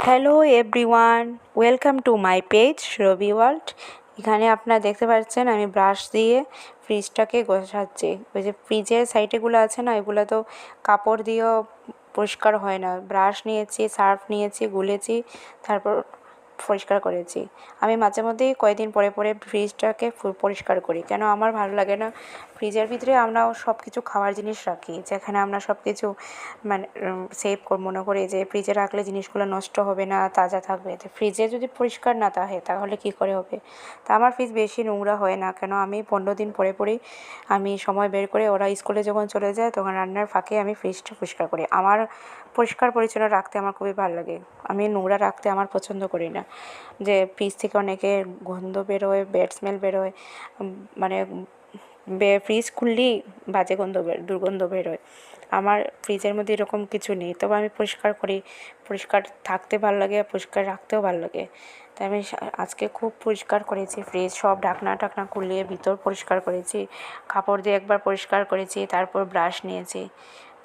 Hello everyone, welcome to my page Rabi world. এখানে আপনারা দেখতে পাচ্ছেন আমি ব্রাশ দিয়ে ফ্রিজটাকে গোছাচ্ছি। ওই যে ফ্রিজের সাইডেগুলো আছে না, এগুলো তো কাপড় দিয়েও পরিষ্কার হয় না। ব্রাশ নিয়েছি, সার্ফ নিয়েছি, গুলেছি, তারপর পরিষ্কার করেছি। আমি মাঝে মধ্যেই কয়েকদিন পরে পরে ফ্রিজটাকে পরিষ্কার করি, কেন আমার ভালো লাগে না। ফ্রিজের ভিতরে আমরা সব কিছু খাওয়ার জিনিস রাখি, যেখানে আমরা সব কিছু মানে সেভ মনে করি যে ফ্রিজে রাখলে জিনিসগুলো নষ্ট হবে না, তাজা থাকবে। তো ফ্রিজে যদি পরিষ্কার না থাকে তাহলে কী করে হবে। তা আমার ফ্রিজ বেশি নোংরা হয় না, কেন আমি 15 দিন পরে পরেই আমি সময় বের করে, ওরা স্কুলে যখন চলে যায় তখন রান্নার ফাঁকে আমি ফ্রিজটা পরিষ্কার করি। আমার পরিষ্কার পরিচ্ছন্ন রাখতে আমার খুবই ভালো লাগে। আমি নোংরা রাখতে আমার পছন্দ করি না। যে ফ্রিজ থেকে অনেকে গন্ধ বেরোয়, ব্যাড স্মেল বেরোয়, মানে ফ্রিজ খুললেই বাজে দুর্গন্ধ বেরোয়। আমার ফ্রিজের মধ্যে এরকম কিছু নেই, তবে আমি পরিষ্কার করি। পরিষ্কার থাকতে ভালো লাগে, পরিষ্কার রাখতেও ভালো লাগে। তাই আমি আজকে খুব পরিষ্কার করেছি ফ্রিজ, সব ঢাকনা টাকনা খুলে ভিতর পরিষ্কার করেছি, কাপড় দিয়ে একবার পরিষ্কার করেছি, তারপর ব্রাশ নিয়েছি।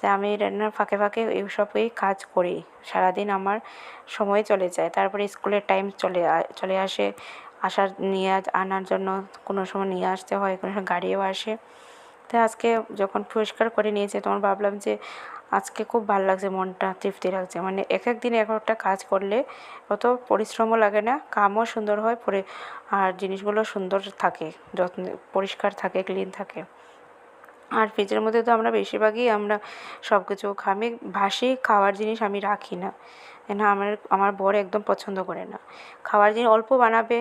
তাই আমি রান্নার ফাঁকে ফাঁকে এইসবই কাজ করি। সারাদিন আমার সময় চলে যায়, তারপরে স্কুলের টাইম চলে আসে। নিয়ে আনার জন্য কোনো সময় নিয়ে আসতে হয়, কোনো সময় গাড়িও আসে। তাই আজকে যখন পরিষ্কার করে নিয়েছে তখন ভাবলাম যে আজকে খুব ভালো লাগছে, মনটা তৃপ্তি লাগছে। মানে এক এক দিন এক একটা কাজ করলে অত পরিশ্রমও লাগে না, কামও সুন্দর হয়, আর জিনিসগুলো সুন্দর থাকে, যত্ন পরিষ্কার থাকে, ক্লিন থাকে। আর ফ্রিজের মধ্যে তো আমরা বেশিরভাগই সব কিছু আমি বাসি খাওয়ার জিনিস আমি রাখি না, কেন আমার বর একদম পছন্দ করে না। খাওয়ার জিনিস অল্প বানাবে,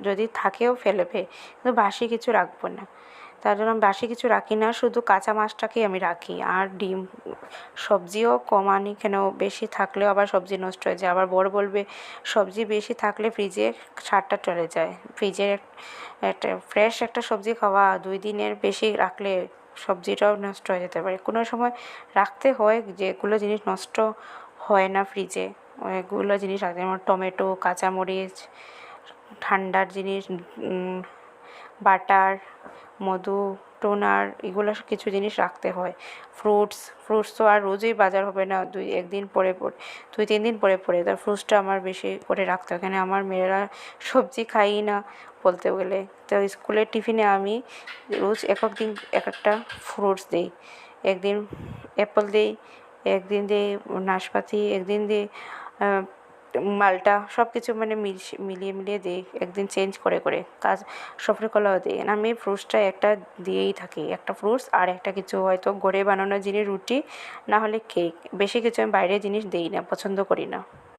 যদি থাকেও ফেলবে, কিন্তু বাসি কিছু রাখবো না। তার জন্য আমি বাসি কিছু রাখি না, শুধু কাঁচা মাছটাকেই আমি রাখি। আর ডিম, সবজিও কম আনি, কেন বেশি থাকলেও আবার সবজি নষ্ট হয়ে যায়। আবার বর বলবে সবজি বেশি থাকলে ফ্রিজে স্বাদটা চলে যায়। ফ্রিজে একটা ফ্রেশ একটা সবজি খাওয়া 2 দিনের বেশি রাখলে সবজিটাও নষ্ট হয়ে যেতে পারে। কোনো সময় রাখতে হয়, যেগুলো জিনিস নষ্ট হয় না ফ্রিজে, ওইগুলো জিনিস রাখতে, যেমন টমেটো, কাঁচামরিচ, ঠান্ডার জিনিস, বাটার, মধু, টোনার, এগুলো কিছু জিনিস রাখতে হয়। ফ্রুটস তো আর রোজই বাজার হবে না, 2-3 দিন পরে পরে। তার ফ্রুটসটা আমার বেশি করে রাখতে হয়, এখানে আমার মেয়েরা সবজি খাই না বলতে গেলে। তো স্কুলের টিফিনে আমি রোজ এক দিন এক একটা ফ্রুটস দিই। একদিন অ্যাপেল দিই, একদিন দিই নাশপাতি, একদিন দিই মালটা, সব কিছু মানে মিলিয়ে দিই, একদিন চেঞ্জ করে করে সফরি কলাও দিই। আমি ফ্রুটসটা একটা দিয়েই থাকি, একটা ফ্রুটস আর একটা কিছু হয়তো ঘরে বানানো জিনিস, রুটি না হলে কেক। বেশি কিছু আমি বাইরের জিনিস দিই না, পছন্দ করি না।